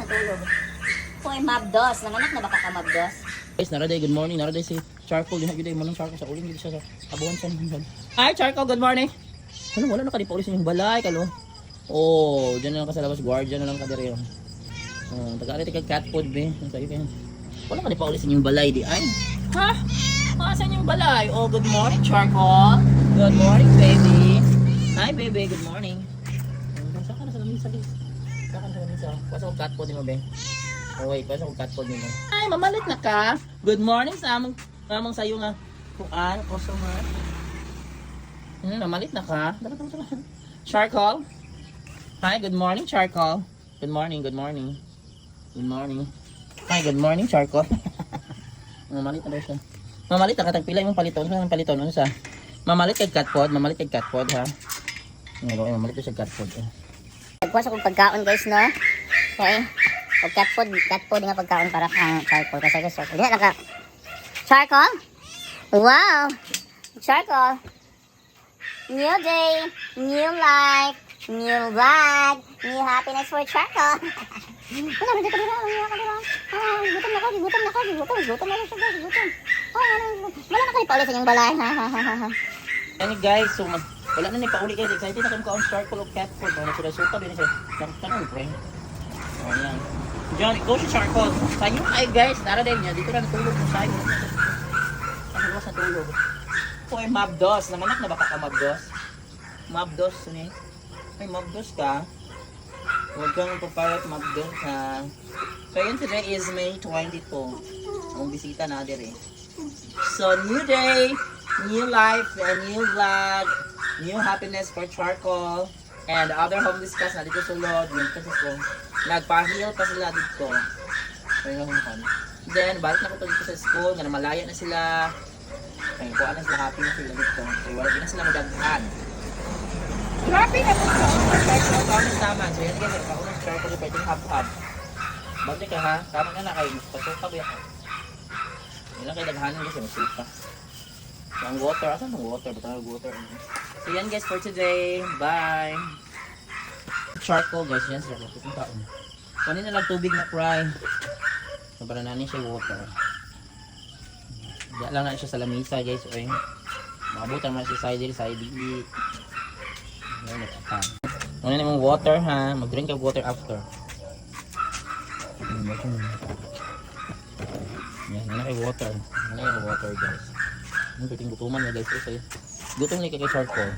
natulog. Hoy, mabdos. Nanganak na baka ka mabdos? Guys, naraday, good morning. Naraday si Charcoal. Yun na mo ng Charcoal sa uling. Dito siya sa abuhan siya. Hi, Charcoal. Good morning. Ano, wala na ka. Di pa ulis yung balay. Kalo. Oh, dyan na lang ka sa labas. Guardian na lang ka dire. Taga-alit ka cat food, be. Ang sayo kayo. Wala ka di pa ulis yung balay, di ay. Ha? Saan yung balay? Oh, good morning, Charcoal. Good morning, baby. Hi, baby. Good morning. Saan ka na sa lamisa, guys? Saan ka na sa lamisa? Pasa ko cat food mo, be. Oh, wait, pasa ko cat food mo. Ay, mamalit na ka. Good morning sa amang sayo nga. Kuan, customer. Mamalit na ka. Charcoal. Hi, good morning, Charcoal. Good morning, good morning. Good morning. Hi, good morning, Charcoal. Mamalit na daw siya. Mamalit na ka, tagpila yung paliton. Ano paliton? Ano sa? Mamalit kay cat food. Mamalit kay cat food, ha? Mamalit na siya cat food. Nagpuasa kong pagkaon, guys, no? Okay? O cat food nga pagkaon para kang Charcoal. Kasi guys, hindi na naka... Charcoal? Wow! Charcoal! New day, new life, new vlog, new happiness for Charcoal. Wala, hindi ka nila. Gutom na ko. Gutom na siya, guys. Gutom. Wala na kayo pa ulit sa inyong balay. Yan guys, so wala na ni pauli guys. Excited na kami ka on Charcoal of cat food. Wala sila suka din siya. Tanong pre. Oh, yan. John, go si Charcoal. Sanyo ay guys, tara din niya. Dito na natulog mo sa'yo. Ano sa tulog? Hoy, mabdos. Nanganak na baka ka mabdos? Mabdos, ni. May mabdos ka. Huwag kang paparat mabdos ha. So yun, today is May 22. Ang bisita na dire. So new day, new life, and new vlog, new happiness for Charcoal. And other home discuss na dito sulod. Yun kasi ko. Nagpa-heal pa sila dito. So yun kan. Then balik na ko dito sa school. Nga malaya na sila. Ay, kuha na sila, happy na sila dito. So wala din na sila madaghan. Happy na po. Comment naman. So yan guys, kaunang Charcoal yung pwedeng hub-hub. Balik ka ha. Tama na kayo. Pasuka ba yan? Yan lang kayo daghanan guys. Masuka. Ang water. Asan ang water? Ba't ang water? So yan guys for today. Bye. Charcoal guys. Yan sila. Kusong taon. Kunin na lang tubig na fry. So para nanin siya water. Diyan lang na siya sa lamisa guys. Oy. Makabutan mo siya side D. Yan nagkatan. Kunin na mong water ha. Mag-drink of water after. Yan na kay water. Yan na kay water guys. Ang piting gutuman niya guys. Gutom na kay Charcoal.